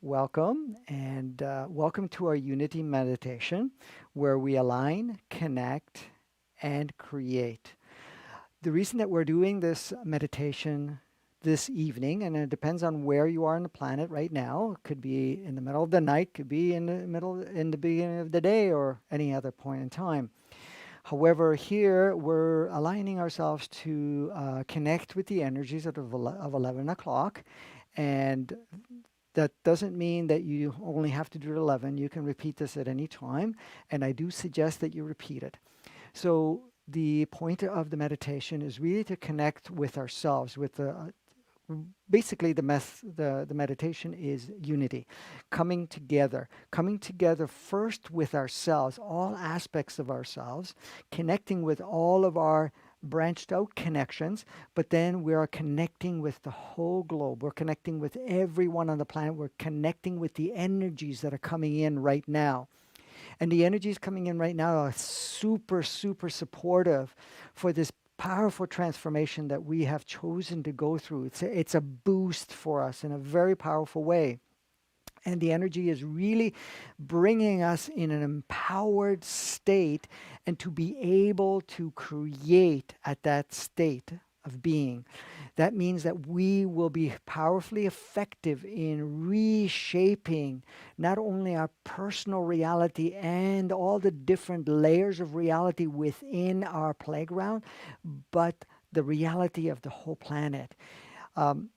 welcome, and welcome to our Unity meditation where we align, connect, and create. The reason that we're doing this meditation this evening, and it depends on where you are on the planet right now, it could be in the middle of the night, could be in the beginning of the day, or any other point in time. However, here we're aligning ourselves to connect with the energies of 11 o'clock. And that doesn't mean that you only have to do it 11. You can repeat this at any time. And I do suggest that you repeat it. So, the point of the meditation is really to connect with ourselves, with the basically the meditation is unity, coming together first with ourselves, all aspects of ourselves, connecting with all of our branched out connections, but then we are connecting with the whole globe. We're connecting with everyone on the planet. We're connecting with the energies that are coming in right now. And the energies coming in right now are super, super supportive for this powerful transformation that we have chosen to go through. It's a boost for us in a very powerful way. And the energy is really bringing us in an empowered state and to be able to create at that state of being. That means that we will be powerfully effective in reshaping not only our personal reality and all the different layers of reality within our playground, but the reality of the whole planet. Um,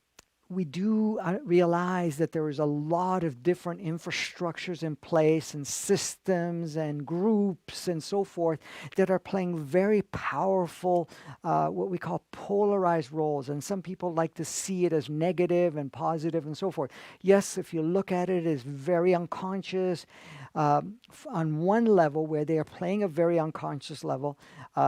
we do realize that there is a lot of different infrastructures in place and systems and groups and so forth that are playing very powerful, what we call polarized roles. And some people like to see it as negative and positive and so forth. Yes, if you look at it, it's very unconscious. On one level, where they are playing a very unconscious level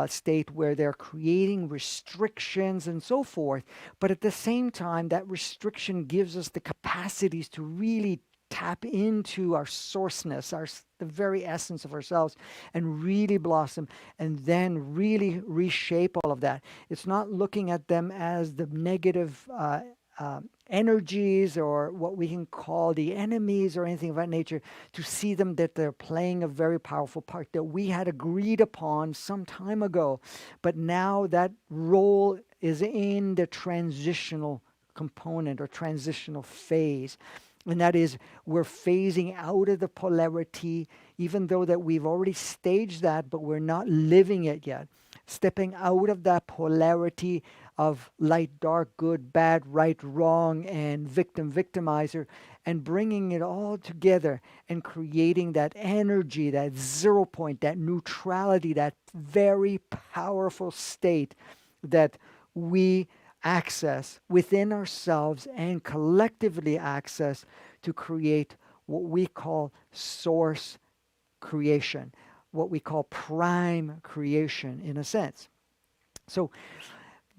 state, where they're creating restrictions and so forth. But at the same time, that restriction gives us the capacities to really tap into our sourceness, the very essence of ourselves, and really blossom and then really reshape all of that. It's not looking at them as the negative energies or what we can call the enemies or anything of that nature, to see them that they're playing a very powerful part that we had agreed upon some time ago. But now that role is in the transitional component or transitional phase. And that is, we're phasing out of the polarity, even though that we've already staged that, but we're not living it yet. Stepping out of that polarity of light, dark, good, bad, right, wrong, and victim, victimizer, and bringing it all together and creating that energy, that 0 point, that neutrality, that very powerful state that we access within ourselves and collectively access to create what we call source creation, what we call prime creation in a sense. So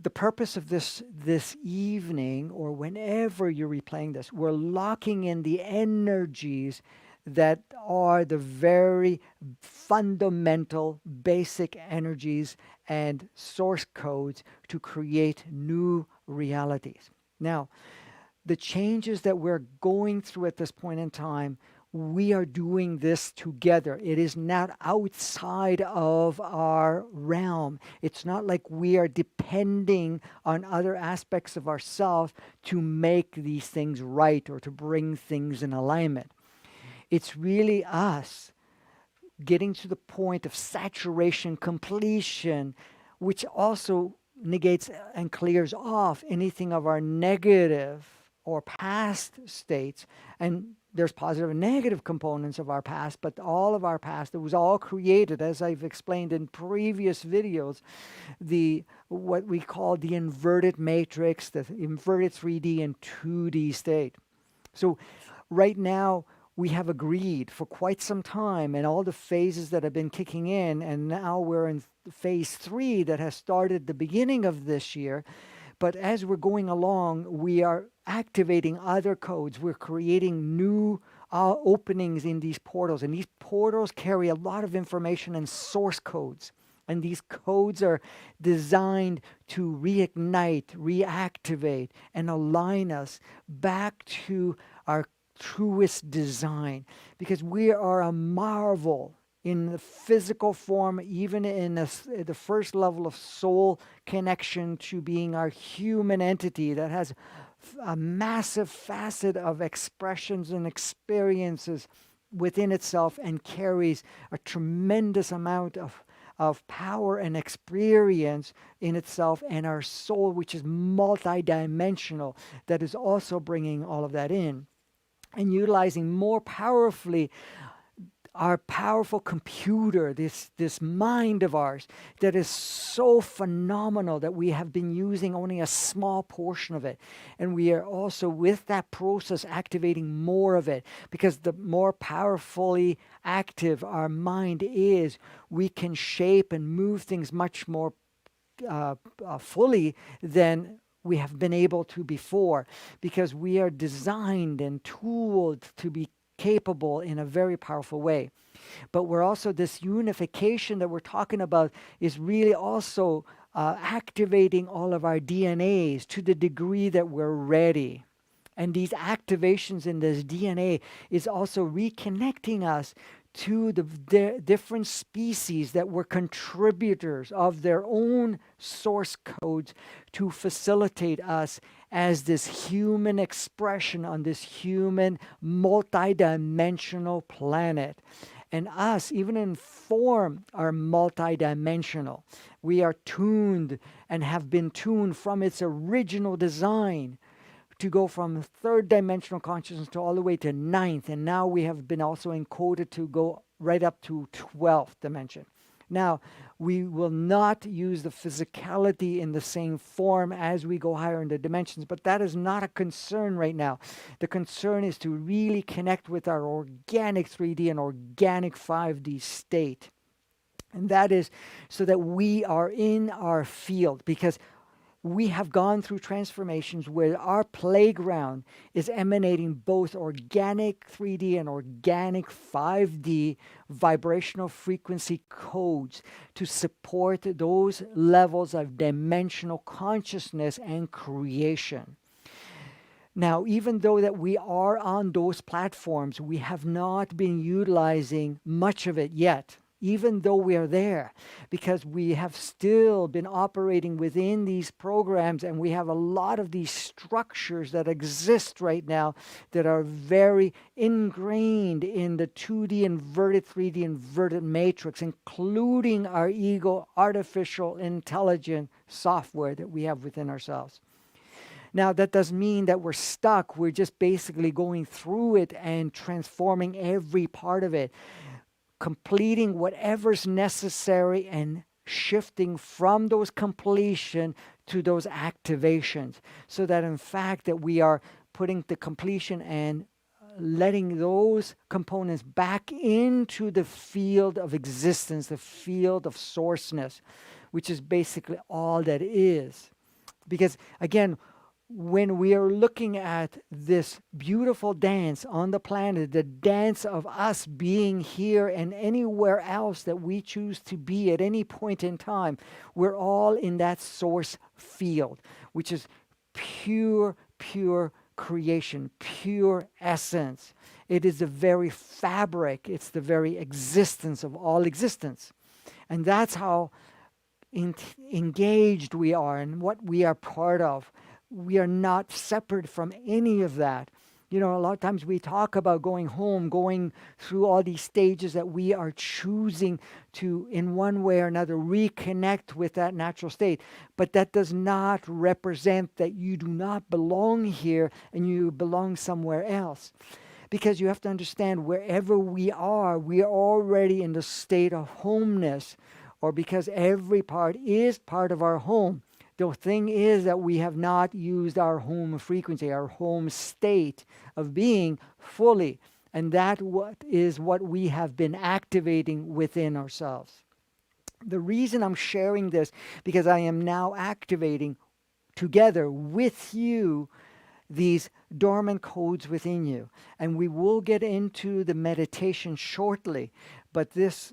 the purpose of this evening, or whenever you're replaying this, we're locking in the energies that are the very fundamental basic energies and source codes to create new realities. Now, the changes that we're going through at this point in time, we are doing this together. It is not outside of our realm. It's not like we are depending on other aspects of ourselves to make these things right or to bring things in alignment. It's really us getting to the point of saturation, completion, which also negates and clears off anything of our negative or past states. And there's positive and negative components of our past, but all of our past, it was all created, as I've explained in previous videos, the what we call the inverted matrix, the inverted 3D and 2D state. So right now, we have agreed for quite some time, and all the phases that have been kicking in, and now we're in phase 3 that has started the beginning of this year. But as we're going along, we are activating other codes. We're creating new openings in these portals, and these portals carry a lot of information and source codes. And these codes are designed to reignite, reactivate, and align us back to our truest design, because we are a marvel in the physical form, even in the first level of soul connection to being our human entity that has a massive facet of expressions and experiences within itself and carries a tremendous amount of power and experience in itself, and our soul, which is multidimensional, that is also bringing all of that in and utilizing more powerfully our powerful computer, this mind of ours that is so phenomenal that we have been using only a small portion of it. And we are also, with that process, activating more of it, because the more powerfully active our mind is, we can shape and move things much more fully than we have been able to before, because we are designed and tooled to be capable in a very powerful way. But we're also, this unification that we're talking about is really also activating all of our DNAs to the degree that we're ready. And these activations in this DNA is also reconnecting us to the different species that were contributors of their own source codes to facilitate us as this human expression on this human multidimensional planet. And us, even in form, are multidimensional. We are tuned and have been tuned from its original design to go from third dimensional consciousness to all the way to ninth. And now we have been also encoded to go right up to 12th dimension. Now, we will not use the physicality in the same form as we go higher in the dimensions, but that is not a concern right now. The concern is to really connect with our organic 3D and organic 5D state. And that is so that we are in our field, because we have gone through transformations where our playground is emanating both organic 3D and organic 5D vibrational frequency codes to support those levels of dimensional consciousness and creation. Now, even though that we are on those platforms, we have not been utilizing much of it yet, even though we are there, because we have still been operating within these programs, and we have a lot of these structures that exist right now that are very ingrained in the 2D inverted, 3D inverted matrix, including our ego artificial intelligent software that we have within ourselves. Now, that doesn't mean that we're stuck. We're just basically going through it and transforming every part of it, completing whatever's necessary and shifting from those completion to those activations, so that in fact that we are putting the completion and letting those components back into the field of existence, the field of sourceness, which is basically all that is. Because again, when we are looking at this beautiful dance on the planet, the dance of us being here and anywhere else that we choose to be at any point in time, we're all in that source field, which is pure creation, pure essence. It is the very fabric, it's the very existence of all existence. And that's how engaged we are and what we are part of. We are not separate from any of that. You know, a lot of times we talk about going home, going through all these stages that we are choosing to, in one way or another, reconnect with that natural state. But that does not represent that you do not belong here and you belong somewhere else. Because you have to understand, wherever we are already in the state of homeness, or because every part is part of our home. The thing is that we have not used our home frequency, our home state of being fully. And that is what we have been activating within ourselves. The reason I'm sharing this, because I am now activating together with you these dormant codes within you. And we will get into the meditation shortly, but this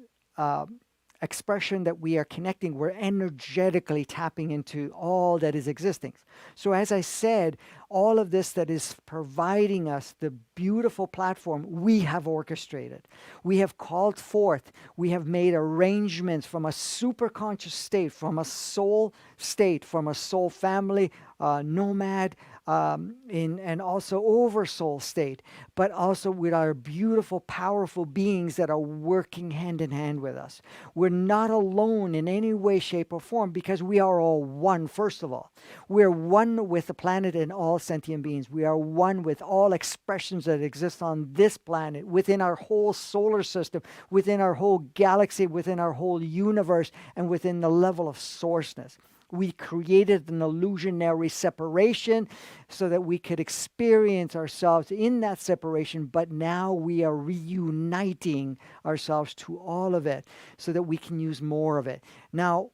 expression that we are connecting, we're energetically tapping into all that is existing. So as I said, all of this that is providing us the beautiful platform, we have orchestrated. We have called forth. We have made arrangements from a superconscious state, from a soul state, from a soul family, nomad, and also oversoul state, but also with our beautiful, powerful beings that are working hand in hand with us. We're not alone in any way, shape, or form because we are all one, first of all. We're one with the planet and all sentient beings. We are one with all expressions that exist on this planet, within our whole solar system, within our whole galaxy, within our whole universe, and within the level of sourceness. We created an illusionary separation so that we could experience ourselves in that separation, but now we are reuniting ourselves to all of it so that we can use more of it. Now,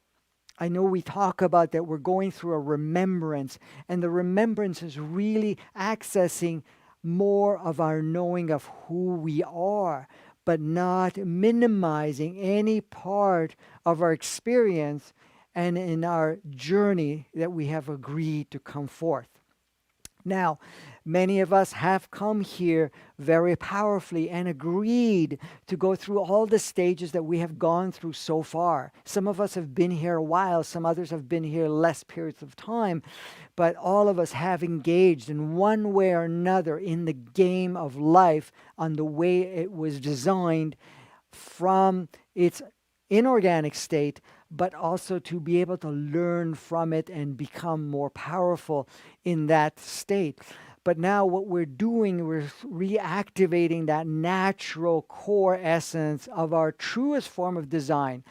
I know we talk about that we're going through a remembrance, and the remembrance is really accessing more of our knowing of who we are, but not minimizing any part of our experience and in our journey that we have agreed to come forth. Now, many of us have come here very powerfully and agreed to go through all the stages that we have gone through so far. Some of us have been here a while, some others have been here less periods of time, but all of us have engaged in one way or another in the game of life on the way it was designed from its inorganic state, but also to be able to learn from it and become more powerful in that state. But now what we're doing, we're reactivating that natural core essence of our truest form of design.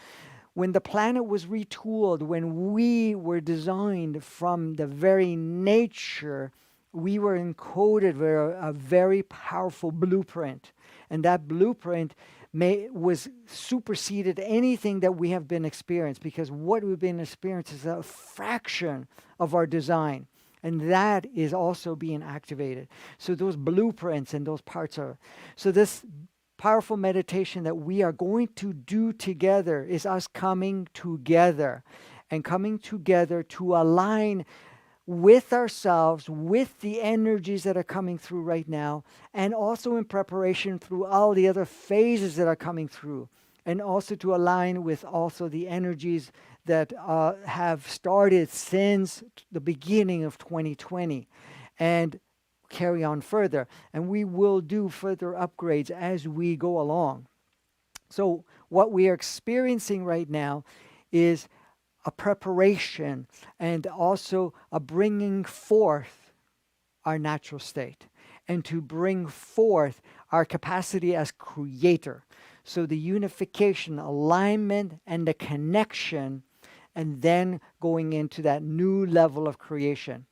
When the planet was retooled, when we were designed from the very nature, we were encoded with a very powerful blueprint. And that blueprint was superseded anything that we have been experienced, because what we've been experiencing is a fraction of our design. And that is also being activated. So those blueprints and those parts are. So this powerful meditation that we are going to do together is us coming together and coming together to align with ourselves, with the energies that are coming through right now, and also in preparation through all the other phases that are coming through, and also to align with also the energies that have started since the beginning of 2020 and carry on further. And we will do further upgrades as we go along. So what we are experiencing right now is a preparation and also a bringing forth our natural state and to bring forth our capacity as creator. So the unification, alignment, and the connection, and then going into that new level of creation.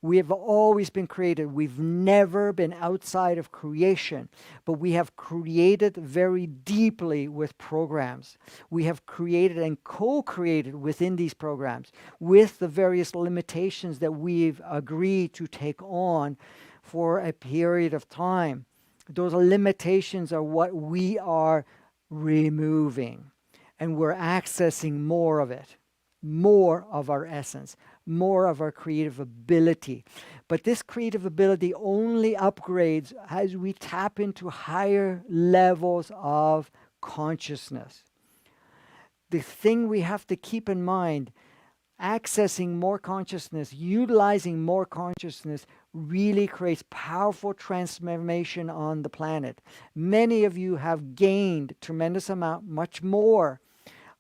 We have always been created. We've never been outside of creation, but we have created very deeply with programs. We have created and co-created within these programs with the various limitations that we've agreed to take on for a period of time. Those limitations are what we are removing, and we're accessing more of it, more of our essence, more of our creative ability. But this creative ability only upgrades as we tap into higher levels of consciousness. The thing we have to keep in mind, accessing more consciousness, utilizing more consciousness really creates powerful transformation on the planet. Many of you have gained tremendous amount, much more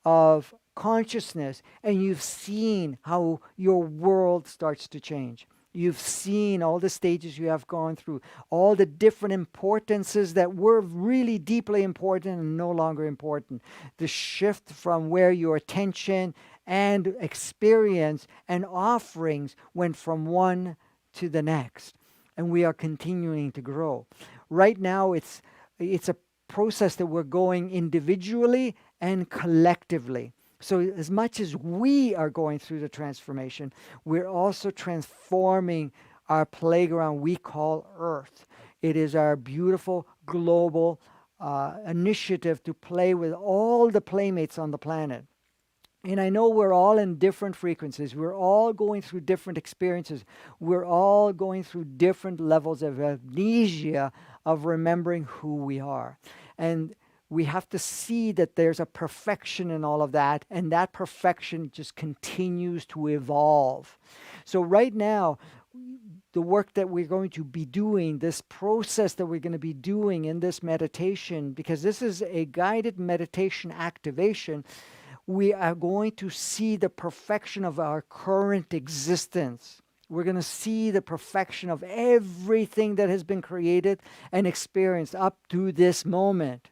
of consciousness, and you've seen how your world starts to change. You've seen all the stages you have gone through, all the different importances that were really deeply important and no longer important. The shift from where your attention and experience and offerings went from one to the next. And we are continuing to grow. Right now, it's a process that we're going individually and collectively. So as much as we are going through the transformation, we're also transforming our playground we call Earth. It is our beautiful global initiative to play with all the playmates on the planet. And I know we're all in different frequencies. We're all going through different experiences. We're all going through different levels of amnesia of remembering who we are. And we have to see that there's a perfection in all of that, and that perfection just continues to evolve. So right now, the work that we're going to be doing, this process that we're going to be doing in this meditation, because this is a guided meditation activation, we are going to see the perfection of our current existence. We're going to see the perfection of everything that has been created and experienced up to this moment.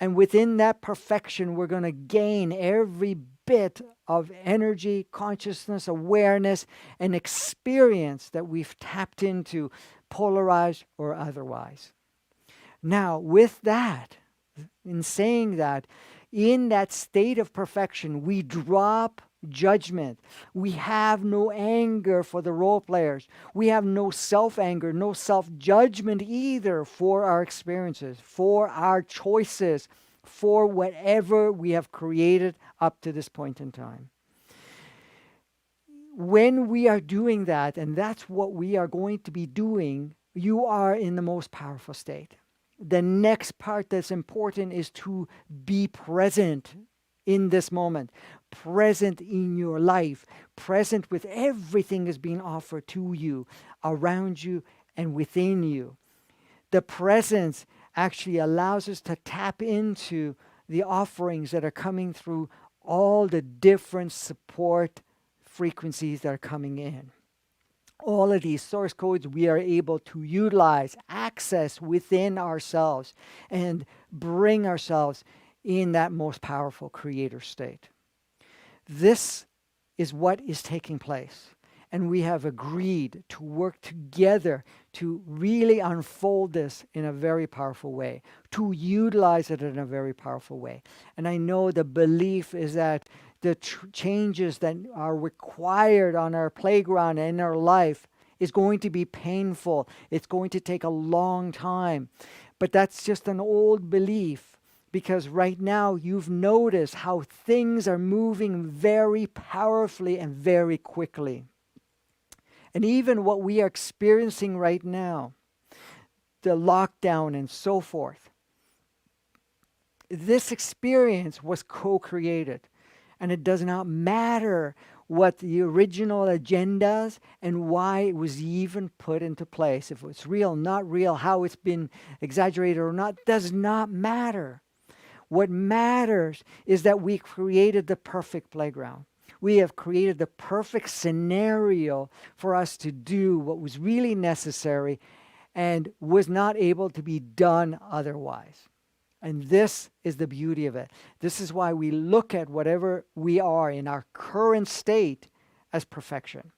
And within that perfection, we're going to gain every bit of energy, consciousness, awareness, and experience that we've tapped into, polarized or otherwise. Now, with that, in saying that, in that state of perfection, we drop judgment. We have no anger for the role players. We have no self-anger, no self-judgment either for our experiences, for our choices, for whatever we have created up to this point in time. When we are doing that, and that's what we are going to be doing, you are in the most powerful state. The next part that's important is to be present in this moment, present in your life, present with everything that's being offered to you, around you, and within you. The presence actually allows us to tap into the offerings that are coming through all the different support frequencies that are coming in. All of these source codes we are able to utilize, access within ourselves, and bring ourselves in that most powerful creator state. This is what is taking place. And we have agreed to work together to really unfold this in a very powerful way, to utilize it in a very powerful way. And I know the belief is that the changes that are required on our playground and in our life is going to be painful. It's going to take a long time. But that's just an old belief, because right now you've noticed how things are moving very powerfully and very quickly. And even what we are experiencing right now, the lockdown and so forth, this experience was co-created. And it does not matter what the original agendas and why it was even put into place. If it's real, not real, how it's been exaggerated or not, does not matter. What matters is that we created the perfect playground. We have created the perfect scenario for us to do what was really necessary and was not able to be done otherwise. And this is the beauty of it. This is why we look at whatever we are in our current state as perfection.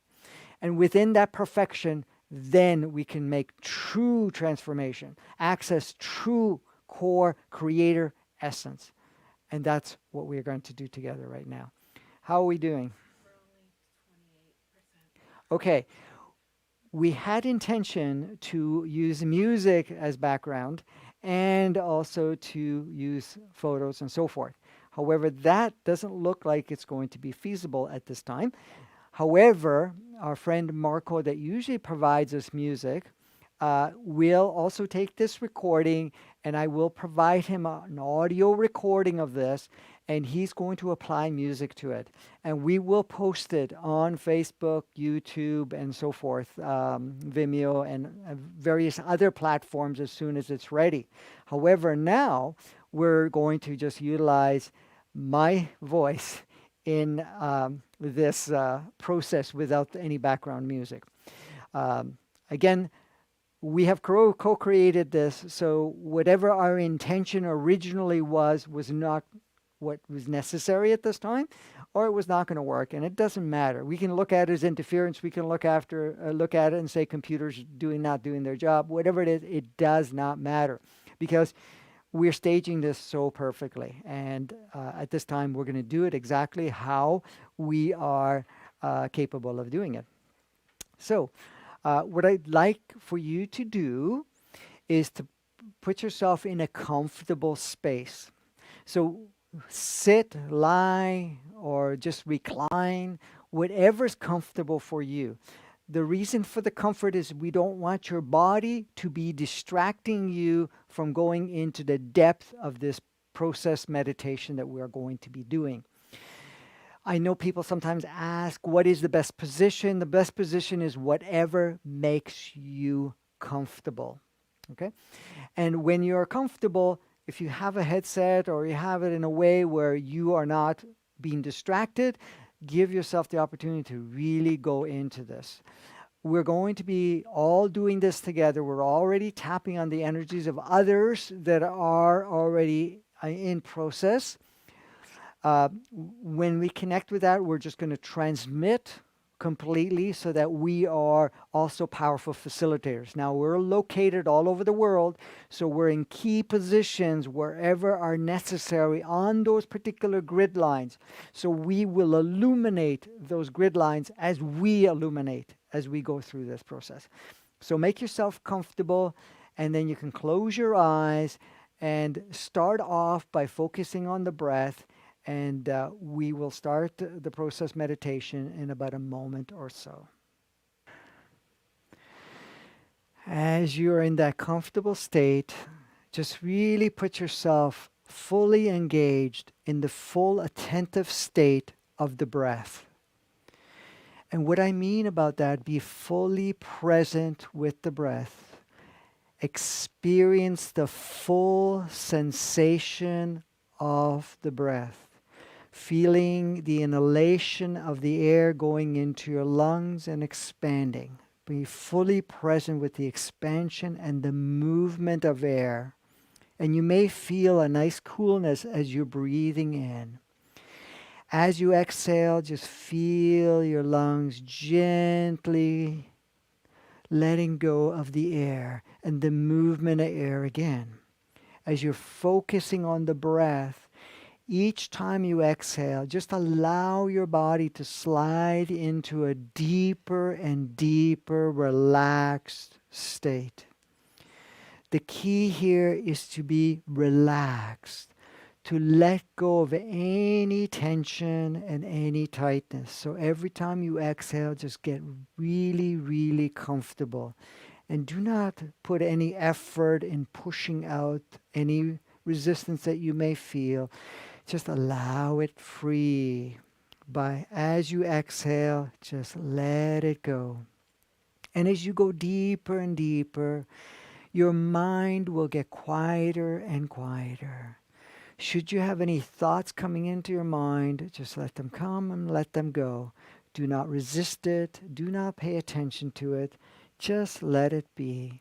And within that perfection, then we can make true transformation, access true core creator essence. And that's what we're going to do together right now. How are we doing? We're only 28%. Okay. We had intention to use music as background and also to use photos and so forth. However, that doesn't look like it's going to be feasible at this time. However, our friend Marco that usually provides us music will also take this recording, and I will provide him an audio recording of this, and he's going to apply music to it. And we will post it on Facebook, YouTube, and so forth, Vimeo, and various other platforms as soon as it's ready. However, now we're going to just utilize my voice in this process without any background music. Again, we have co-created this, so whatever our intention originally was not what was necessary at this time, or it was not going to work, and it doesn't matter. We can look at it as interference. We can look at it and say computers not doing their job. Whatever it is, it does not matter, because we're staging this so perfectly, and at this time we're going to do it exactly how we are capable of doing it. So what I'd like for you to do is to put yourself in a comfortable space. So sit, lie, or just recline, whatever's comfortable for you. The reason for the comfort is we don't want your body to be distracting you from going into the depth of this process meditation that we are going to be doing. I know people sometimes ask, what is the best position? The best position is whatever makes you comfortable. Okay? And when you're comfortable, if you have a headset or you have it in a way where you are not being distracted, give yourself the opportunity to really go into this. We're going to be all doing this together. We're already tapping on the energies of others that are already in process. When we connect with that, we're just going to transmit completely so that we are also powerful facilitators. Now, we're located all over the world, so we're in key positions wherever are necessary on those particular grid lines. So we will illuminate those grid lines as we illuminate as we go through this process. So make yourself comfortable, and then you can close your eyes and start off by focusing on the breath. And we will start the process meditation in about a moment or so. As you're in that comfortable state, just really put yourself fully engaged in the full attentive state of the breath. And what I mean about that, be fully present with the breath. Experience the full sensation of the breath. Feeling the inhalation of the air going into your lungs and expanding. Be fully present with the expansion and the movement of air. And you may feel a nice coolness as you're breathing in. As you exhale, just feel your lungs gently letting go of the air and the movement of air again. As you're focusing on the breath, each time you exhale, just allow your body to slide into a deeper and deeper relaxed state. The key here is to be relaxed, to let go of any tension and any tightness. So every time you exhale, just get really, really comfortable. And do not put any effort in pushing out any resistance that you may feel. Just allow it free. As you exhale, just let it go. And as you go deeper and deeper, your mind will get quieter and quieter. Should you have any thoughts coming into your mind, just let them come and let them go. Do not resist it. Do not pay attention to it. Just let it be.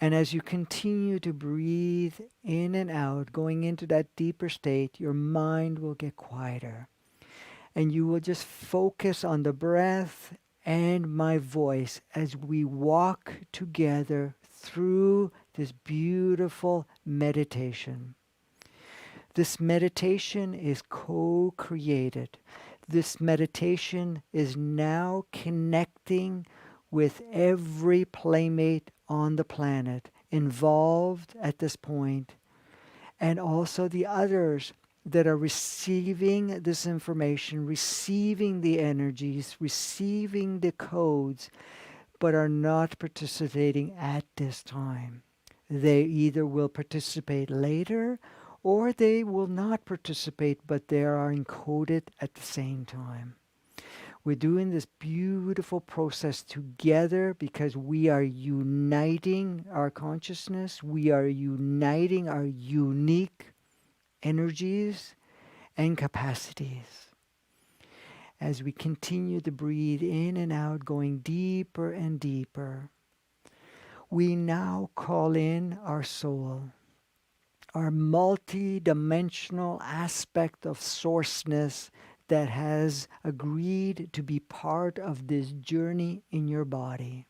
And as you continue to breathe in and out, going into that deeper state, your mind will get quieter. And you will just focus on the breath and my voice as we walk together through this beautiful meditation. This meditation is co-created. This meditation is now connecting with every playmate on the planet involved at this point, and also the others that are receiving this information, receiving the energies, receiving the codes, but are not participating at this time. They either will participate later or they will not participate, but they are encoded at the same time. We're doing this beautiful process together because we are uniting our consciousness. We are uniting our unique energies and capacities. As we continue to breathe in and out, going deeper and deeper, we now call in our soul, our multi-dimensional aspect of sourceness that has agreed to be part of this journey in your body.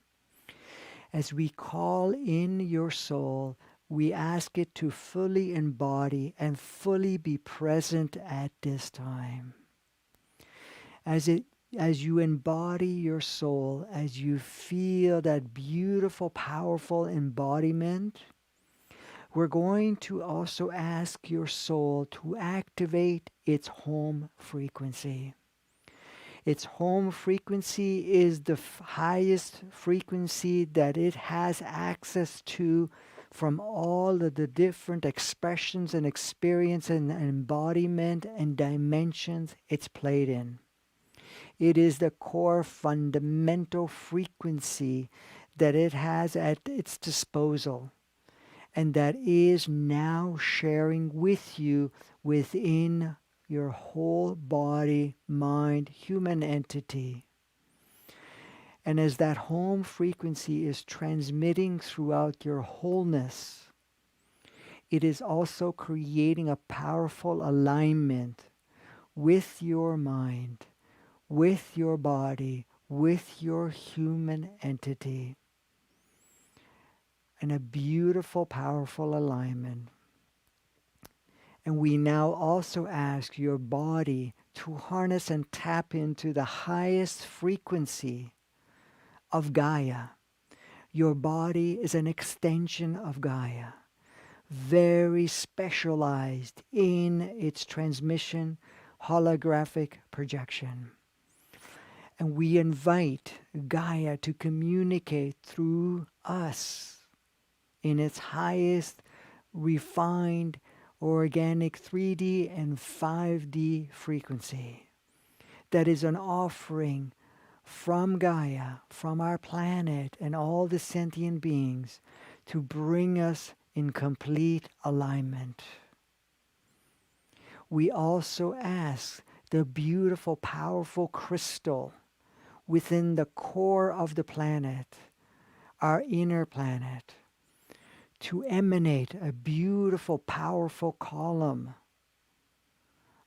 As we call in your soul, we ask it to fully embody and fully be present at this time. As you embody your soul, as you feel that beautiful, powerful embodiment, we're going to also ask your soul to activate its home frequency. Its home frequency is the highest frequency that it has access to from all of the different expressions and experience and embodiment and dimensions it's played in. It is the core fundamental frequency that it has at its disposal and that is now sharing with you within your whole body, mind, human entity. And as that home frequency is transmitting throughout your wholeness, it is also creating a powerful alignment with your mind, with your body, with your human entity. And a beautiful, powerful alignment. And we now also ask your body to harness and tap into the highest frequency of Gaia. Your body is an extension of Gaia, very specialized in its transmission, holographic projection. And we invite Gaia to communicate through us in its highest refined organic 3D and 5D frequency. That is an offering from Gaia, from our planet and all the sentient beings to bring us in complete alignment. We also ask the beautiful, powerful crystal within the core of the planet, our inner planet, to emanate a beautiful, powerful column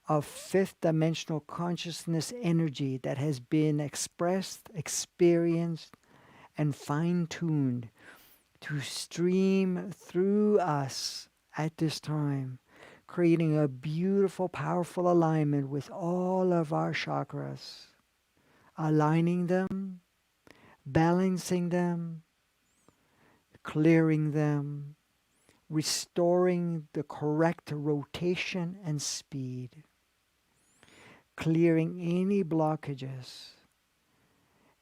of fifth dimensional consciousness energy that has been expressed, experienced, and fine-tuned to stream through us at this time, creating a beautiful, powerful alignment with all of our chakras, aligning them, balancing them, clearing them, restoring the correct rotation and speed, clearing any blockages,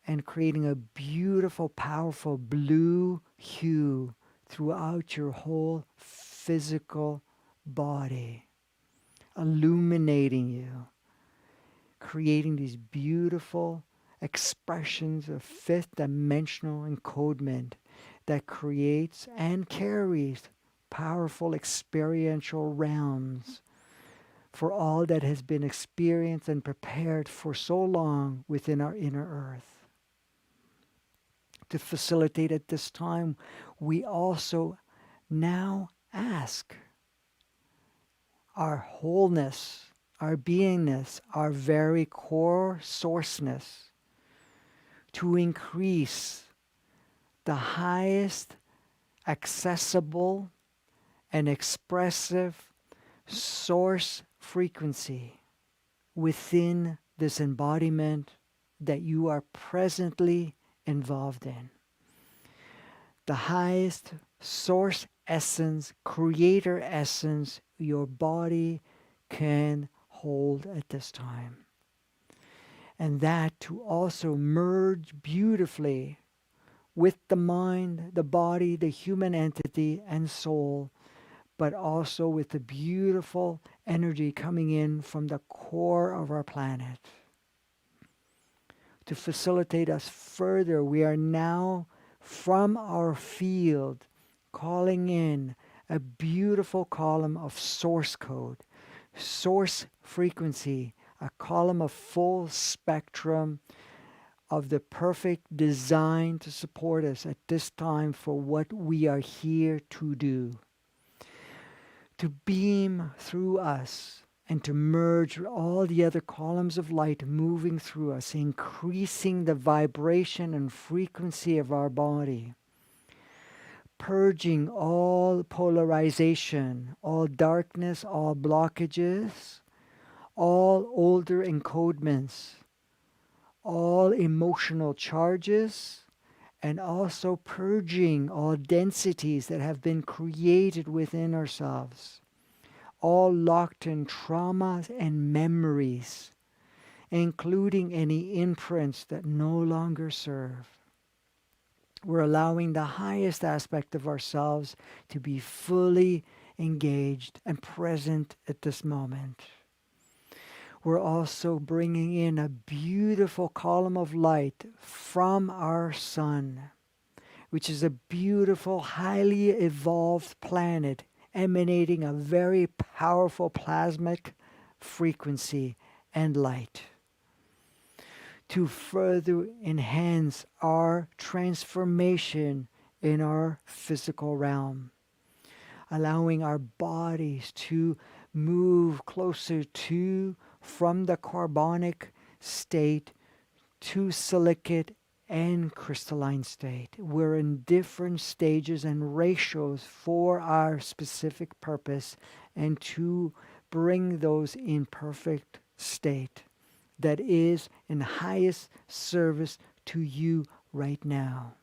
and creating a beautiful, powerful blue hue throughout your whole physical body, illuminating you, creating these beautiful expressions of fifth dimensional encodement that creates and carries powerful experiential realms for all that has been experienced and prepared for so long within our inner earth. To facilitate at this time, we also now ask our wholeness, our beingness, our very core sourceness to increase the highest accessible and expressive source frequency within this embodiment that you are presently involved in. The highest source essence, creator essence your body can hold at this time. And that to also merge beautifully with the mind, the body, the human entity and soul, but also with the beautiful energy coming in from the core of our planet. To facilitate us further, we are now from our field calling in a beautiful column of source code, source frequency, a column of full spectrum of the perfect design to support us at this time for what we are here to do. To beam through us and to merge all the other columns of light moving through us, increasing the vibration and frequency of our body, purging all polarization, all darkness, all blockages, all older encodements, all emotional charges, and also purging all densities that have been created within ourselves, all locked in traumas and memories, including any imprints that no longer serve. We're allowing the highest aspect of ourselves to be fully engaged and present at this moment. We're also bringing in a beautiful column of light from our sun, which is a beautiful, highly evolved planet emanating a very powerful plasmic frequency and light to further enhance our transformation in our physical realm, allowing our bodies to move closer to from the carbonic state to silicate and crystalline state. We're in different stages and ratios for our specific purpose and to bring those in perfect state that is in highest service to you right now.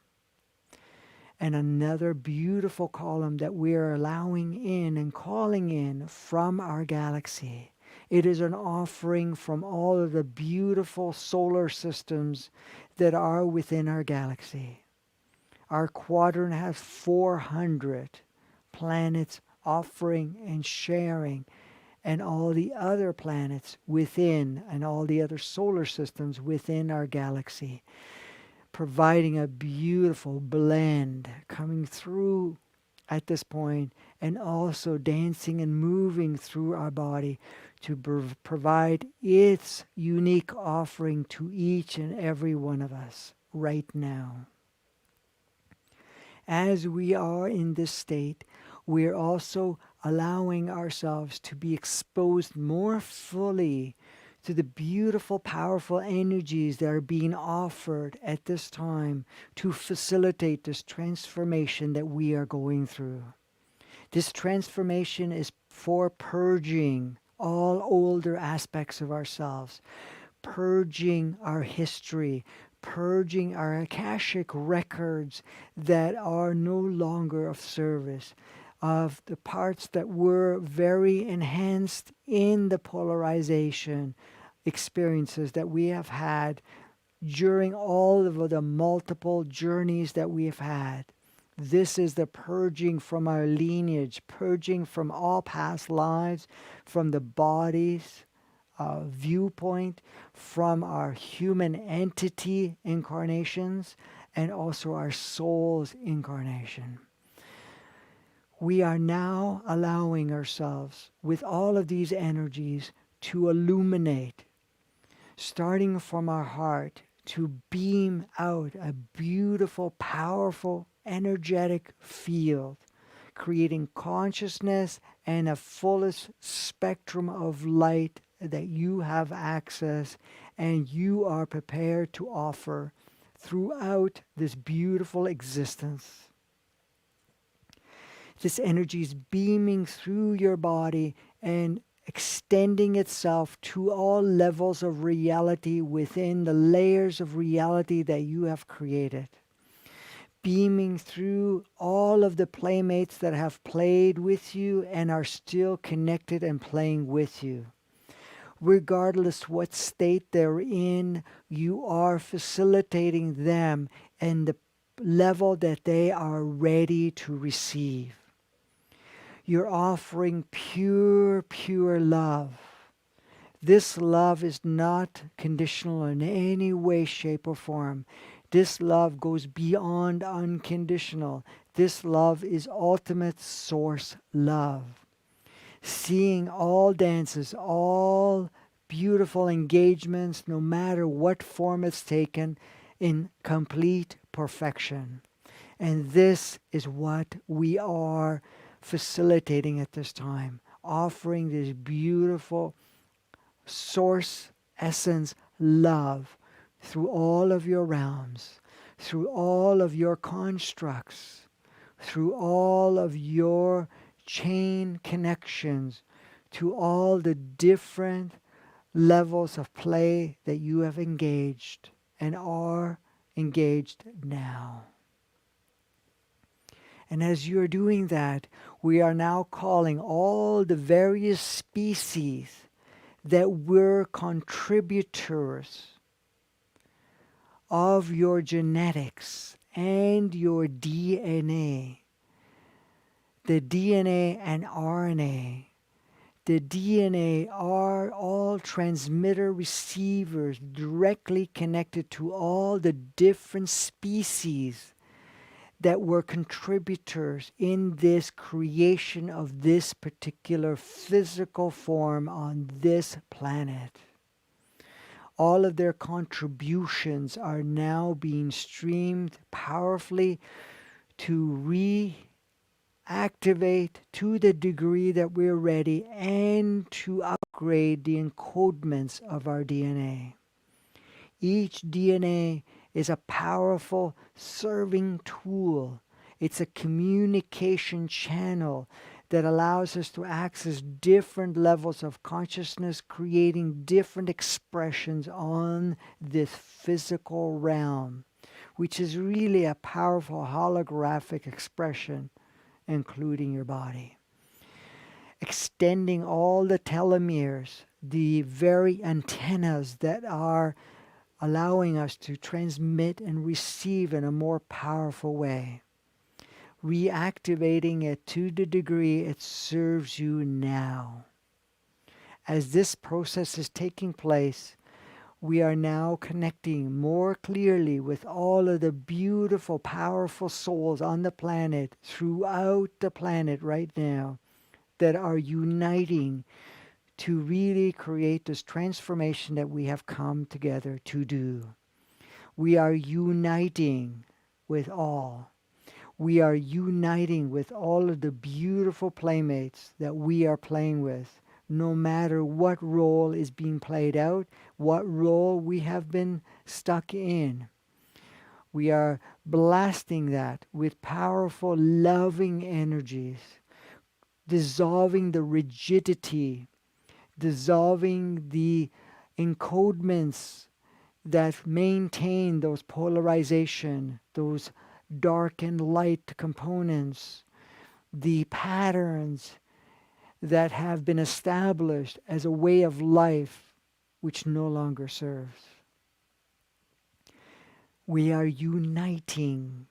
And another beautiful column that we are allowing in and calling in from our galaxy. It is an offering from all of the beautiful solar systems that are within our galaxy. Our quadrant has 400 planets offering and sharing, and all the other planets within and all the other solar systems within our galaxy, providing a beautiful blend coming through at this point, and also dancing and moving through our body to provide its unique offering to each and every one of us right now. As we are in this state, we are also allowing ourselves to be exposed more fully to the beautiful, powerful energies that are being offered at this time to facilitate this transformation that we are going through. This transformation is for purging all older aspects of ourselves, purging our history, purging our Akashic records that are no longer of service, of the parts that were very enhanced in the polarization experiences that we have had during all of the multiple journeys that we have had. This is the purging from our lineage, purging from all past lives, from the body's viewpoint, from our human entity incarnations, and also our soul's incarnation. We are now allowing ourselves, with all of these energies, to illuminate, starting from our heart, to beam out a beautiful, powerful, energetic field, creating consciousness and a fullest spectrum of light that you have access and you are prepared to offer throughout this beautiful existence. This energy is beaming through your body and extending itself to all levels of reality within the layers of reality that you have created. Beaming through all of the playmates that have played with you and are still connected and playing with you. Regardless what state they're in, you are facilitating them and the level that they are ready to receive. You're offering pure, pure love. This love is not conditional in any way, shape, or form. This love goes beyond unconditional. This love is ultimate source love. Seeing all dances, all beautiful engagements, no matter what form it's taken, in complete perfection. And this is what we are facilitating at this time, offering this beautiful source, essence, love through all of your realms, through all of your constructs, through all of your chain connections, to all the different levels of play that you have engaged and are engaged now. And as you're doing that, we are now calling all the various species that were contributors of your genetics and your DNA, the DNA and RNA. The DNA are all transmitter receivers directly connected to all the different species that were contributors in this creation of this particular physical form on this planet. All of their contributions are now being streamed powerfully to reactivate to the degree that we're ready and to upgrade the encodements of our DNA. Each DNA is a powerful serving tool. It's a communication channel that allows us to access different levels of consciousness, creating different expressions on this physical realm, which is really a powerful holographic expression, including your body. Extending all the telomeres, the very antennas that are allowing us to transmit and receive in a more powerful way. Reactivating it to the degree it serves you now. As this process is taking place, we are now connecting more clearly with all of the beautiful, powerful souls on the planet, throughout the planet right now, that are uniting to really create this transformation that we have come together to do. We are uniting with all. We are uniting with all of the beautiful playmates that we are playing with, no matter what role is being played out, what role we have been stuck in. We are blasting that with powerful, loving energies, dissolving the rigidity, dissolving the encodements that maintain those polarization, those dark and light components, the patterns that have been established as a way of life which no longer serves. We are uniting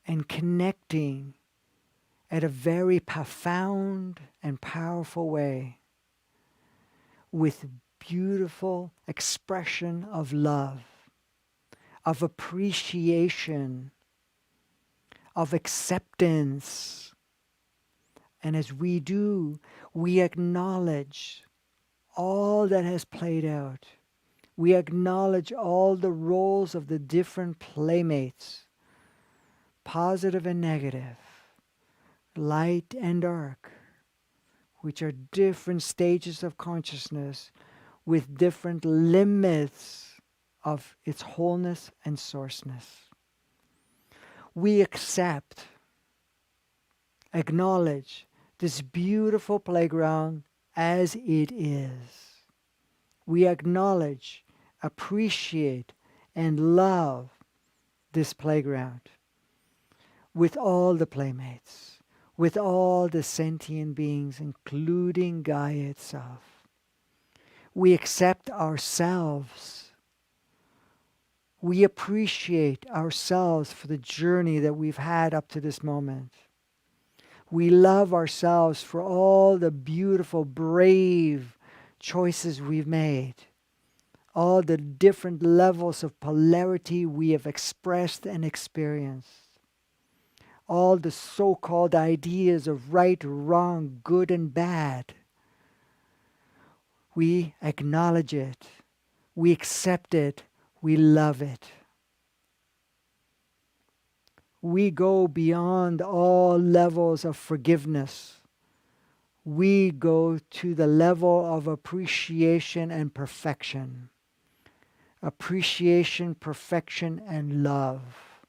and connecting at a very profound and powerful way with beautiful expression of love, of appreciation, of acceptance. And as we do, we acknowledge all that has played out. We acknowledge all the roles of the different playmates, positive and negative, light and dark, which are different stages of consciousness with different limits of its wholeness and sourceness. We accept, acknowledge this beautiful playground as it is. We acknowledge, appreciate, and love this playground with all the playmates, with all the sentient beings, including Gaia itself. We accept ourselves. We appreciate ourselves for the journey that we've had up to this moment. We love ourselves for all the beautiful, brave choices we've made, all the different levels of polarity we have expressed and experienced, all the so-called ideas of right, wrong, good and bad. We acknowledge it, we accept it, we love it. We go beyond all levels of forgiveness. We go to the level of appreciation and perfection. Appreciation, perfection, and love.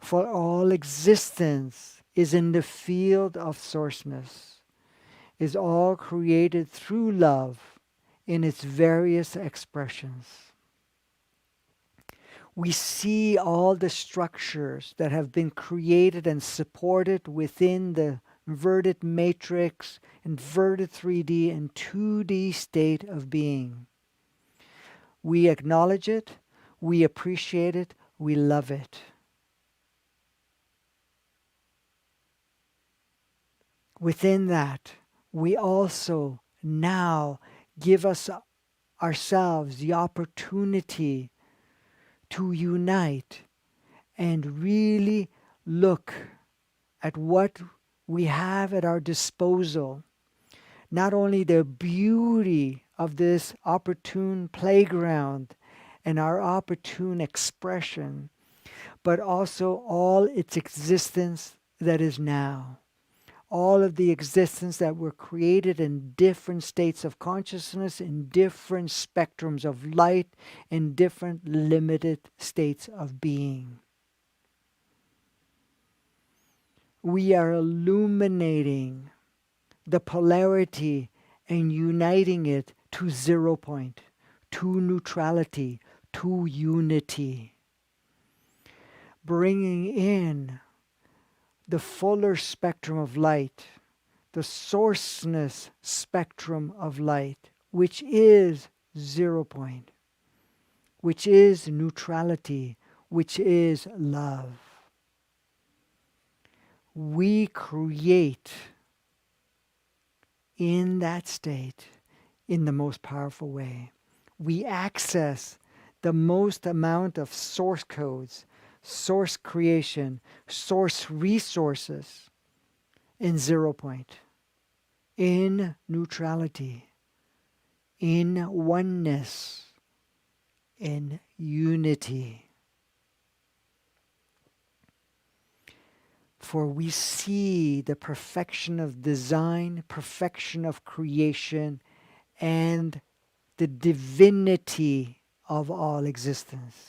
For all existence is in the field of sourceness, is all created through love in its various expressions. We see all the structures that have been created and supported within the inverted matrix, inverted 3D and 2D state of being. We acknowledge it, we appreciate it, we love it. Within that, we also now give ourselves the opportunity to unite and really look at what we have at our disposal. Not only the beauty of this opportune playground and our opportune expression, but also all its existence that is now. All of the existence that were created in different states of consciousness, in different spectrums of light, in different limited states of being. We are illuminating the polarity and uniting it to 0 point, to neutrality, to unity. Bringing in the fuller spectrum of light, the sourceness spectrum of light, which is 0 point, which is neutrality, which is love. We create in that state in the most powerful way. We access the most amount of source codes, source creation, source resources in 0 point, in neutrality, in oneness, in unity. For we see the perfection of design, perfection of creation, and the divinity of all existence.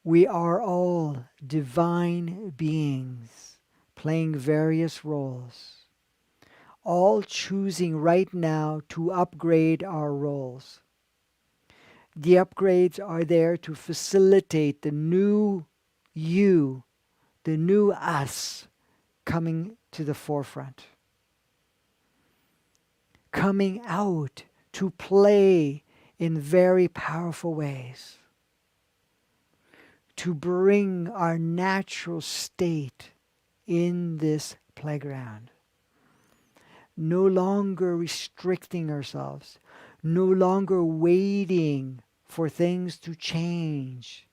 We are all divine beings playing various roles, all choosing right now to upgrade our roles. The upgrades are there to facilitate the new you, the new us, coming to the forefront. Coming out to play in very powerful ways. To bring our natural state in this playground. No longer restricting ourselves. No longer waiting for things to change.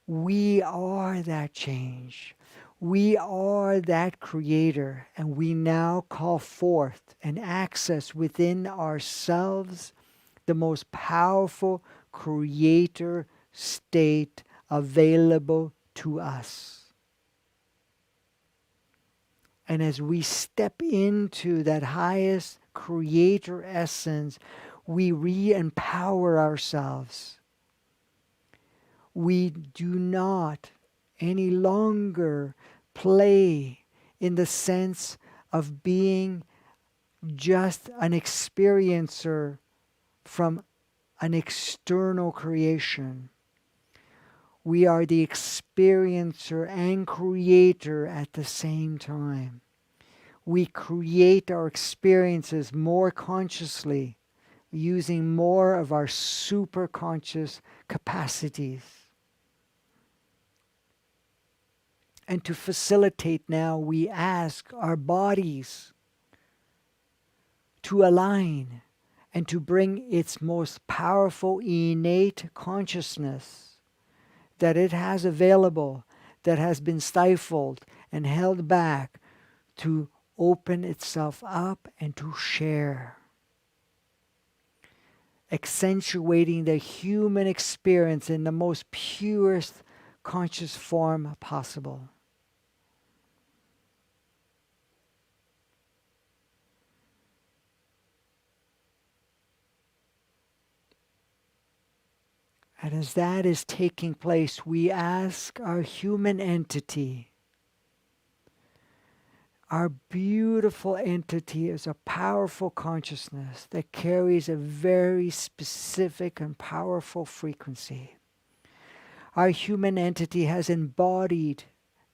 We are that change. We are that creator, and we now call forth and access within ourselves the most powerful creator state available to us. And as we step into that highest creator essence, we re-empower ourselves. We do not any longer play in the sense of being just an experiencer from an external creation. We are the experiencer and creator at the same time. We create our experiences more consciously, using more of our superconscious capacities. And to facilitate now, we ask our bodies to align and to bring its most powerful innate consciousness that it has available, that has been stifled and held back, to open itself up and to share. Accentuating the human experience in the most purest conscious form possible. And as that is taking place, we ask our human entity, Our beautiful entity is a powerful consciousness that carries a very specific and powerful frequency. Our human entity has embodied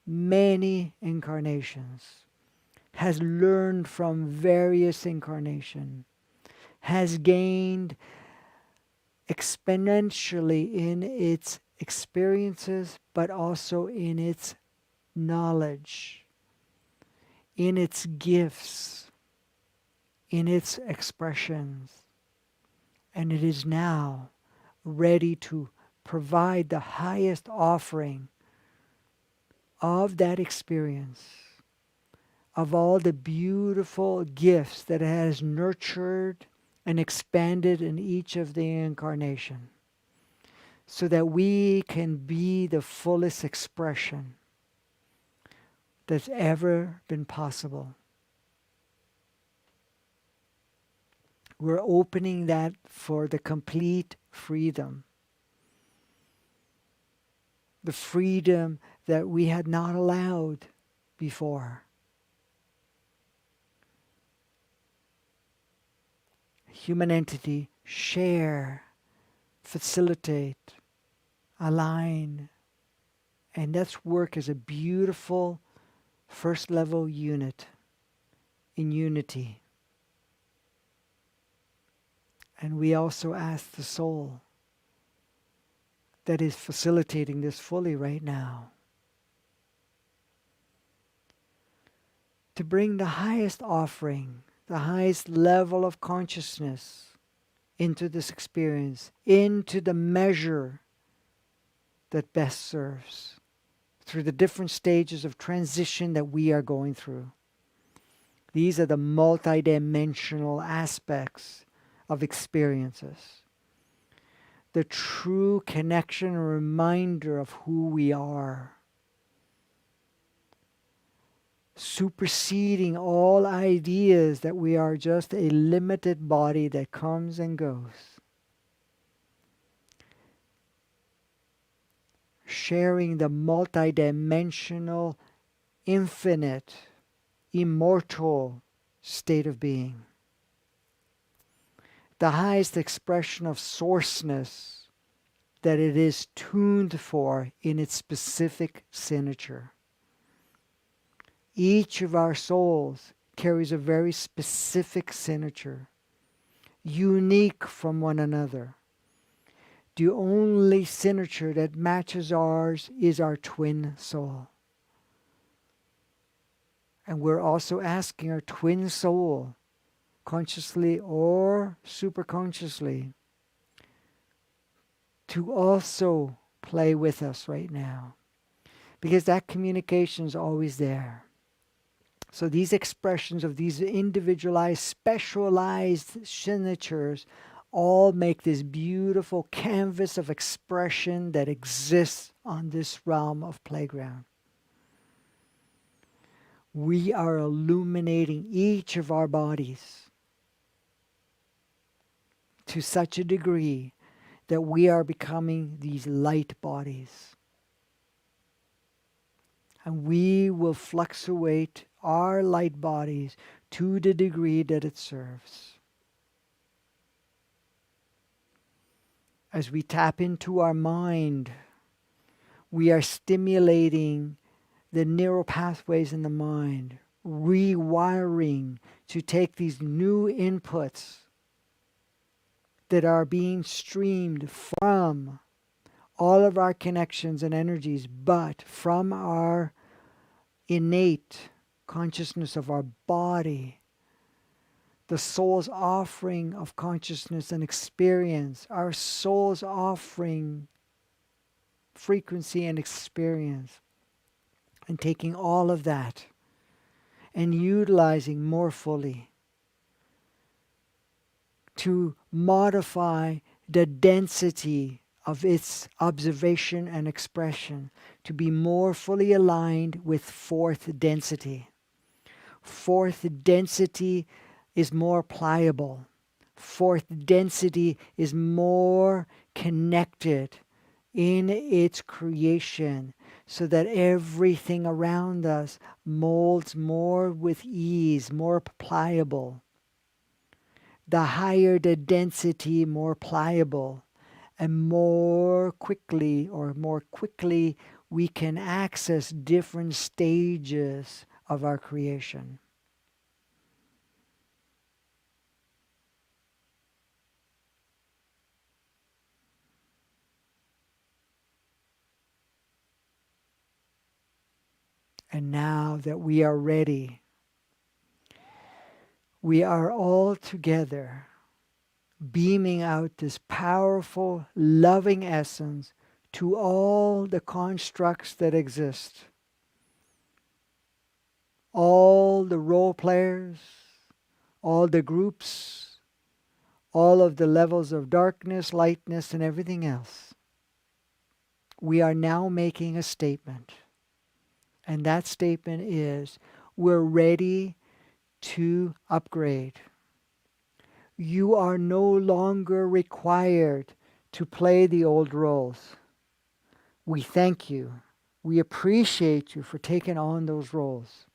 many incarnations, has learned from various incarnations, has gained exponentially in its experiences, but also in its knowledge, in its gifts, in its expressions. And it is now ready to provide the highest offering of that experience, of all the beautiful gifts that it has nurtured and expanded in each of the incarnation, so that we can be the fullest expression that's ever been possible. We're opening that for the complete freedom. The freedom that we had not allowed before. Human entity, share, facilitate, align, and that's work as a beautiful first level unit in unity. And we also ask the soul that is facilitating this fully right now to bring the highest offering, the highest level of consciousness into this experience, into the measure that best serves, through the different stages of transition that we are going through. These are the multidimensional aspects of experiences. The true connection and reminder of who we are. Superseding all ideas that we are just a limited body that comes and goes. Sharing the multidimensional, infinite, immortal state of being. The highest expression of sourceness that it is tuned for in its specific signature. Each of our souls carries a very specific signature, unique from one another. The only signature that matches ours is our twin soul. And we're also asking our twin soul, consciously or superconsciously, to also play with us right now. Because that communication is always there. So these expressions of these individualized, specialized signatures all make this beautiful canvas of expression that exists on this realm of playground. We are illuminating each of our bodies to such a degree that we are becoming these light bodies. And we will fluctuate our light bodies to the degree that it serves. As we tap into our mind, we are stimulating the neural pathways in the mind, rewiring to take these new inputs that are being streamed from all of our connections and energies, but from our innate consciousness of our body, the soul's offering of consciousness and experience, our soul's offering frequency and experience, and taking all of that and utilizing more fully to modify the density of its observation and expression to be more fully aligned with fourth density. Fourth density is more pliable. Fourth density is more connected in its creation, so that everything around us molds more with ease, more pliable. The higher the density, more pliable, and more quickly we can access different stages of our creation. And now that we are ready, we are all together beaming out this powerful, loving essence to all the constructs that exist. All the role players, all the groups, all of the levels of darkness, lightness, and everything else. We are now making a statement. And that statement is, we're ready to upgrade. You are no longer required to play the old roles. We thank you. We appreciate you for taking on those roles,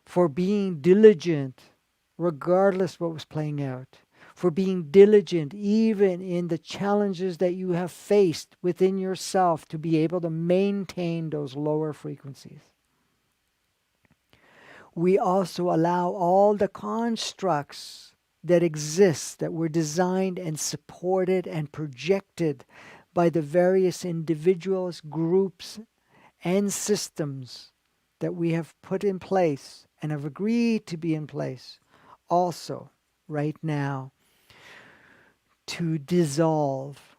for being diligent regardless what was playing out, for being diligent even in the challenges that you have faced within yourself to be able to maintain those lower frequencies. We also allow all the constructs that exist, that were designed and supported and projected by the various individuals, groups, and systems that we have put in place and have agreed to be in place also right now to dissolve,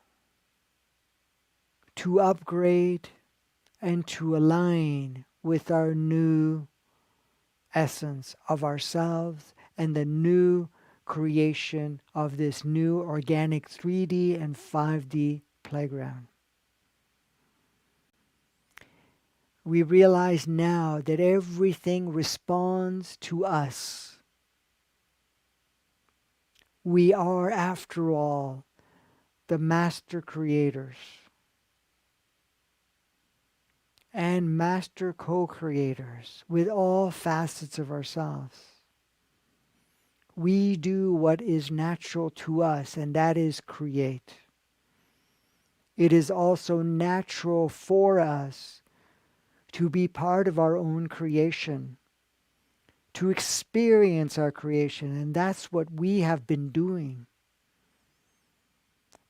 to upgrade, and to align with our new essence of ourselves and the new creation of this new organic 3D and 5D playground. We realize now that everything responds to us. We are, after all, the master creators and master co-creators with all facets of ourselves. We do what is natural to us, and that is create. It is also natural for us to be part of our own creation, to experience our creation, and that's what we have been doing.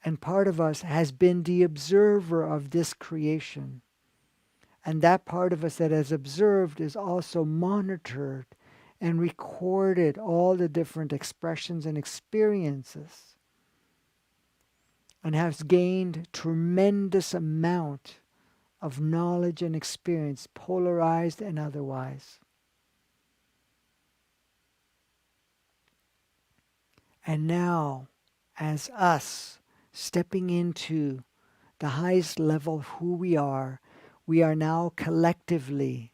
And part of us has been the observer of this creation. And that part of us that has observed is also monitored and recorded all the different expressions and experiences, and has gained tremendous amount of knowledge and experience, polarized and otherwise. And now, as us stepping into the highest level of who we are now collectively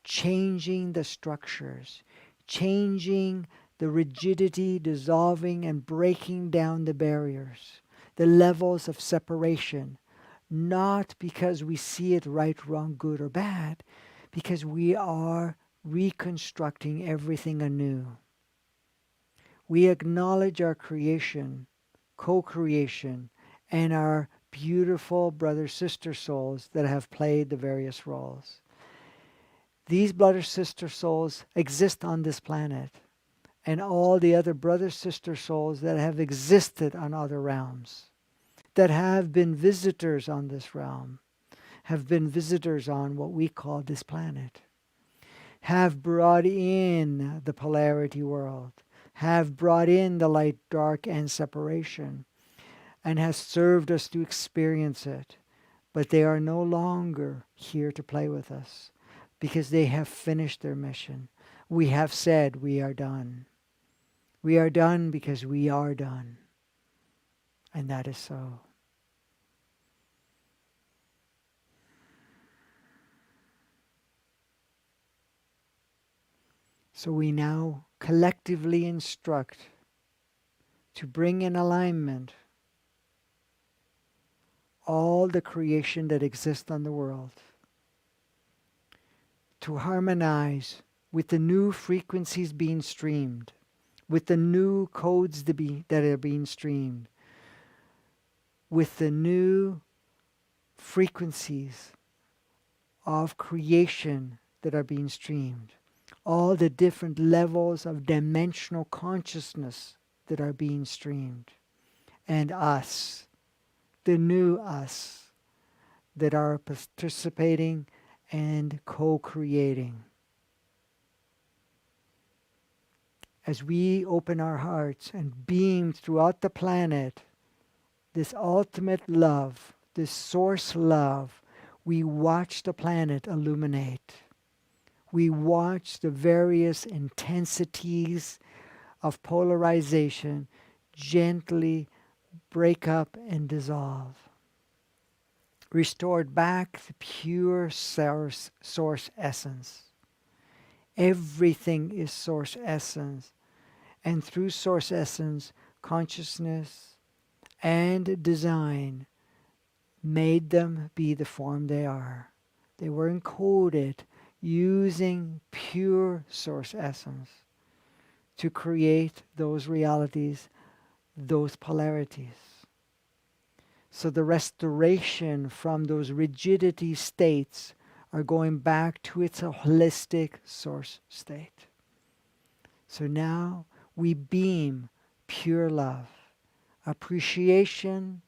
changing the structures, changing the rigidity, dissolving and breaking down the barriers, the levels of separation, not because we see it right, wrong, good, or bad, because we are reconstructing everything anew. We acknowledge our creation, co-creation, and our beautiful brother-sister souls that have played the various roles. These brother-sister souls exist on this planet, and all the other brother-sister souls that have existed on other realms, that have been visitors on this realm, have been visitors on what we call this planet, have brought in the polarity world, have brought in the light, dark, and separation, and has served us to experience it. But they are no longer here to play with us because they have finished their mission. We have said we are done. We are done because we are done. And that is so. So we now collectively instruct to bring in alignment all the creation that exists on the world, to harmonize with the new frequencies being streamed, with the new codes that are being streamed, with the new frequencies of creation that are being streamed, all the different levels of dimensional consciousness that are being streamed, and us, the new us that are participating and co-creating. As we open our hearts and beam throughout the planet this ultimate love, this source love, we watch the planet illuminate. We watch the various intensities of polarization gently break up and dissolve. Restored back to pure source essence. Everything is source essence. And through source essence, consciousness and design made them be the form they are. They were encoded using pure source essence to create those realities, those polarities. So the restoration from those rigidity states are going back to its holistic source state. So now we beam pure love, appreciation,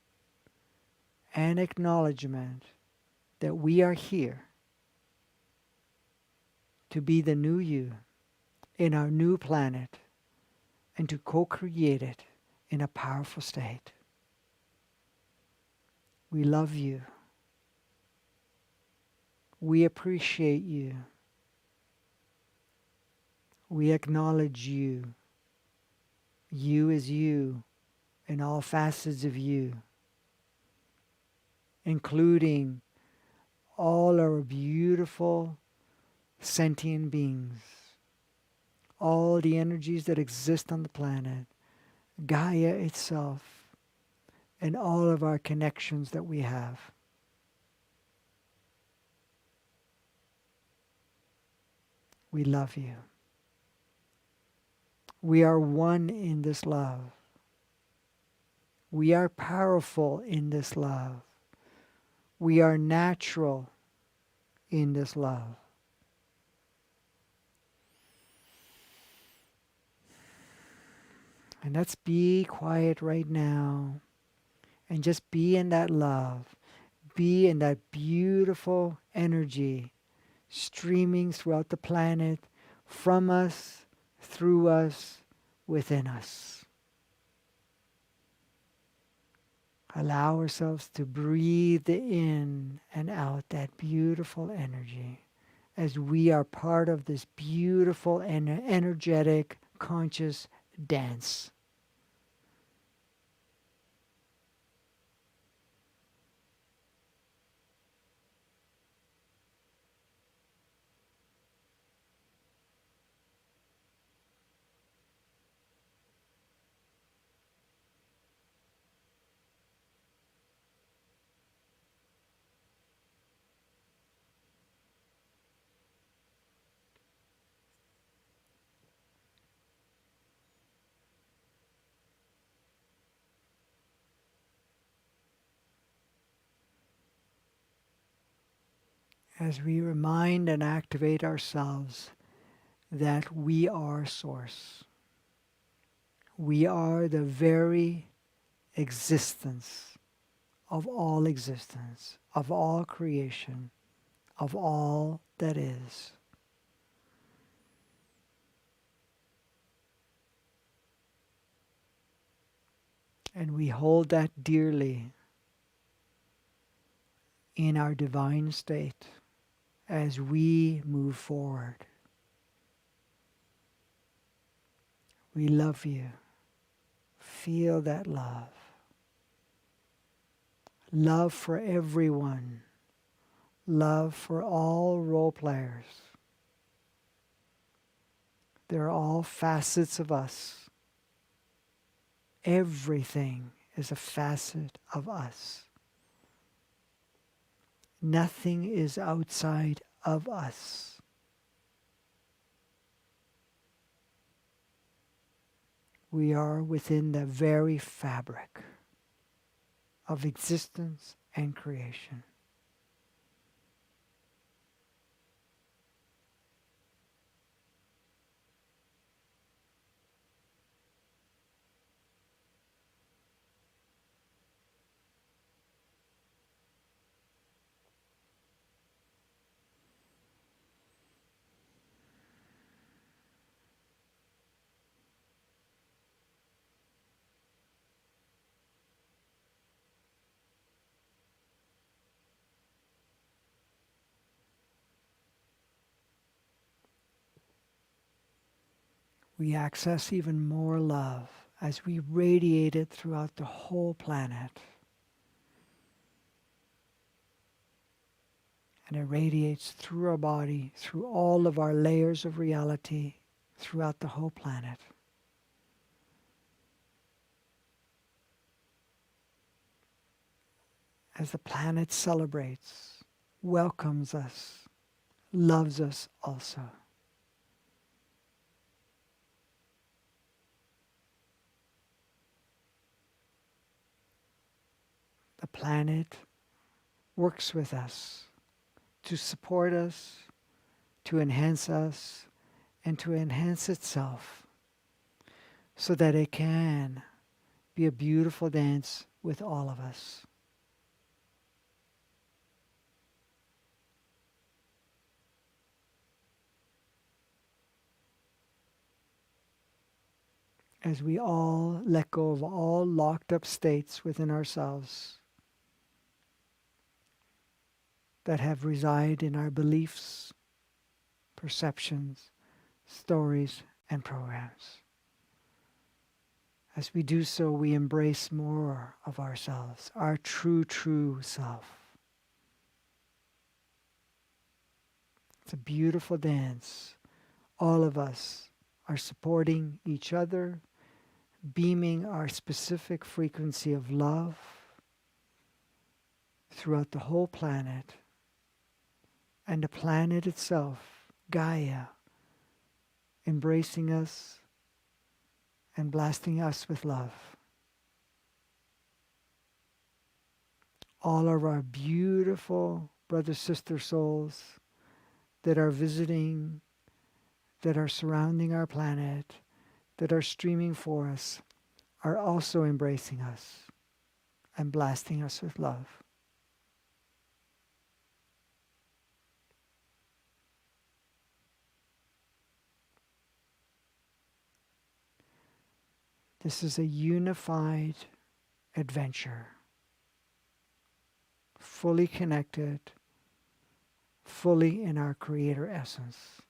and acknowledgement that we are here to be the new you in our new planet and to co-create it in a powerful state. We love you. We appreciate you. We acknowledge you. You is you in all facets of you, including all our beautiful sentient beings, all the energies that exist on the planet, Gaia itself, and all of our connections that we have. We love you. We are one in this love. We are powerful in this love. We are natural in this love. And let's be quiet right now and just be in that love. Be in that beautiful energy streaming throughout the planet, from us, through us, within us. Allow ourselves to breathe in and out that beautiful energy as we are part of this beautiful and energetic, conscious dance. As we remind and activate ourselves that we are Source. We are the very existence, of all creation, of all that is. And we hold that dearly in our divine state as we move forward. We love you. Feel that love. Love for everyone. Love for all role players. They're all facets of us. Everything is a facet of us. Nothing is outside of us. We are within the very fabric of existence and creation. We access even more love as we radiate it throughout the whole planet. And it radiates through our body, through all of our layers of reality, throughout the whole planet. As the planet celebrates, welcomes us, loves us also. The planet works with us to support us, to enhance us, and to enhance itself so that it can be a beautiful dance with all of us. As we all let go of all locked up states within ourselves that have reside in our beliefs, perceptions, stories, and programs. As we do so, we embrace more of ourselves, our true self. It's a beautiful dance. All of us are supporting each other, beaming our specific frequency of love throughout the whole planet. And the planet itself, Gaia, embracing us and blasting us with love. All of our beautiful brother, sister souls that are visiting, that are surrounding our planet, that are streaming for us, are also embracing us and blasting us with love. This is a unified adventure, fully connected, fully in our Creator essence.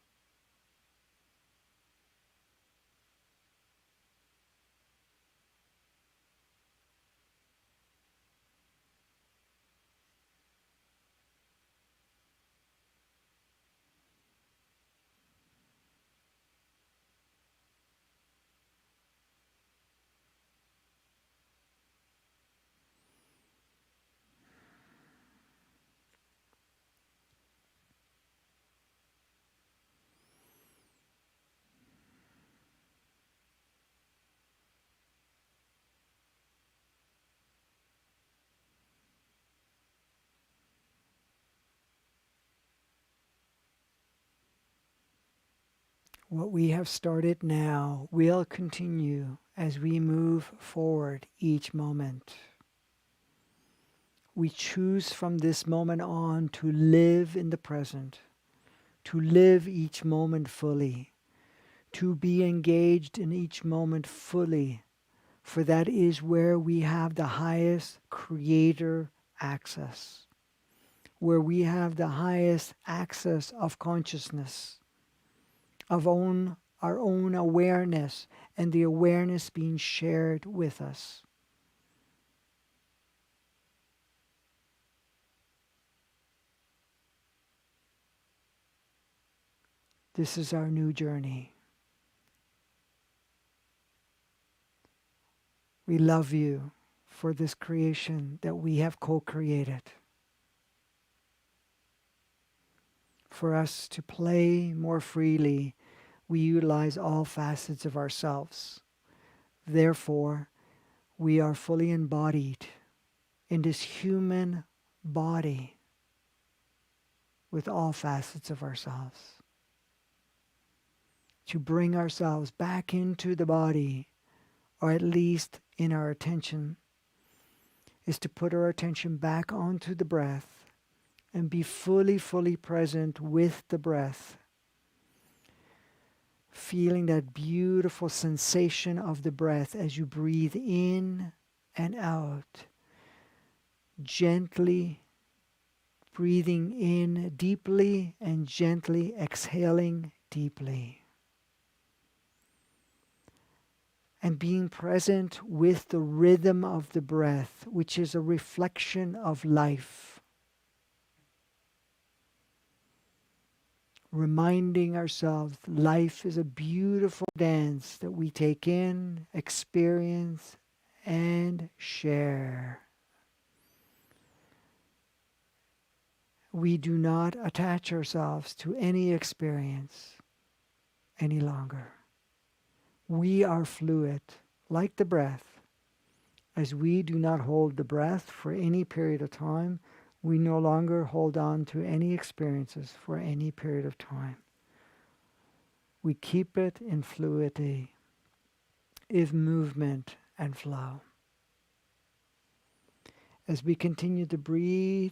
What we have started now will continue as we move forward each moment. We choose from this moment on to live in the present, to live each moment fully, to be engaged in each moment fully, for that is where we have the highest creator access, where we have the highest access of consciousness, of our own awareness, and the awareness being shared with us. This is our new journey. We love you for this creation that we have co-created. for us to play more freely, we utilize all facets of ourselves. Therefore, we are fully embodied in this human body with all facets of ourselves. To bring ourselves back into the body, or at least in our attention, is to put our attention back onto the breath and be fully, fully present with the breath. Feeling that beautiful sensation of the breath as you breathe in and out. Gently breathing in deeply and gently exhaling deeply. And being present with the rhythm of the breath, which is a reflection of life. Reminding ourselves life is a beautiful dance that we take in, experience, and share. We do not attach ourselves to any experience any longer. We are fluid, like the breath. As we do not hold the breath for any period of time, we no longer hold on to any experiences for any period of time. We keep it in fluidity, in movement and flow. As we continue to breathe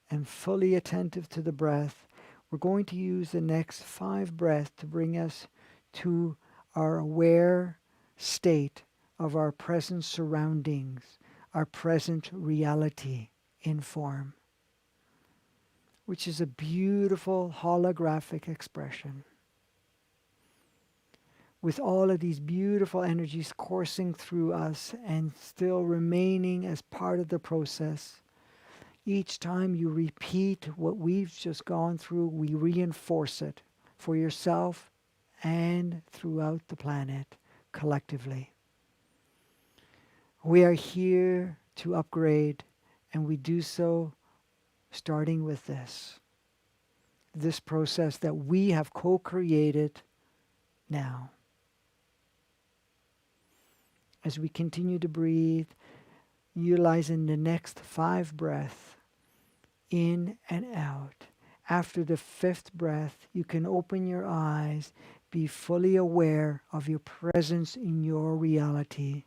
and fully attentive to the breath, we're going to use the next 5 breaths to bring us to our aware state of our present surroundings, our present reality in form, which is a beautiful holographic expression. With all of these beautiful energies coursing through us and still remaining as part of the process, each time you repeat what we've just gone through, we reinforce it for yourself and throughout the planet collectively. We are here to upgrade, and we do so starting with this process that we have co-created now. As we continue to breathe, utilizing the next 5 breaths in and out. After the 5th breath, you can open your eyes, be fully aware of your presence in your reality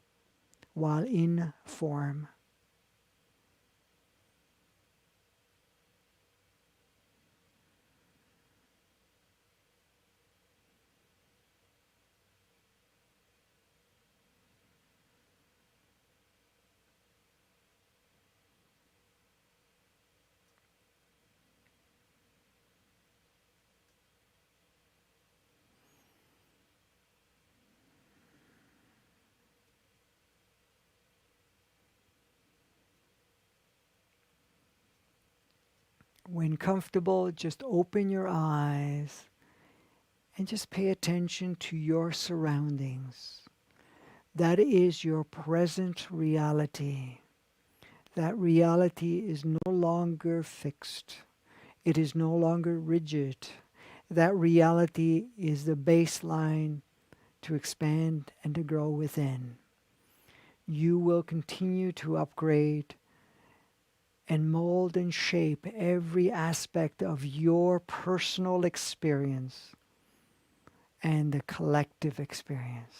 while in form. When comfortable, just open your eyes and just pay attention to your surroundings. That is your present reality. That reality is no longer fixed. It is no longer rigid. That reality is the baseline to expand and to grow within. You will continue to upgrade and mold and shape every aspect of your personal experience and the collective experience.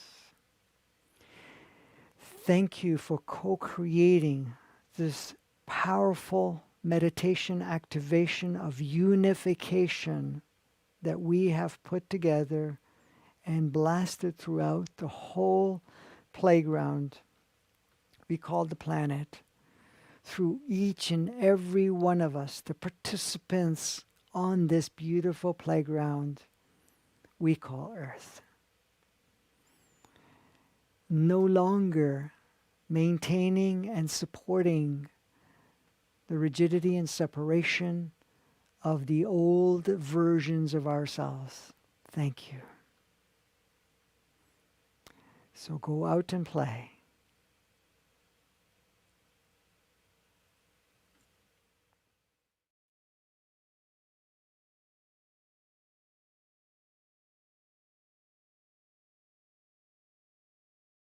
Thank you for co-creating this powerful meditation activation of unification that we have put together and blasted throughout the whole playground we call the planet, through each and every one of us, the participants on this beautiful playground we call Earth. No longer maintaining and supporting the rigidity and separation of the old versions of ourselves. Thank you. So go out and play.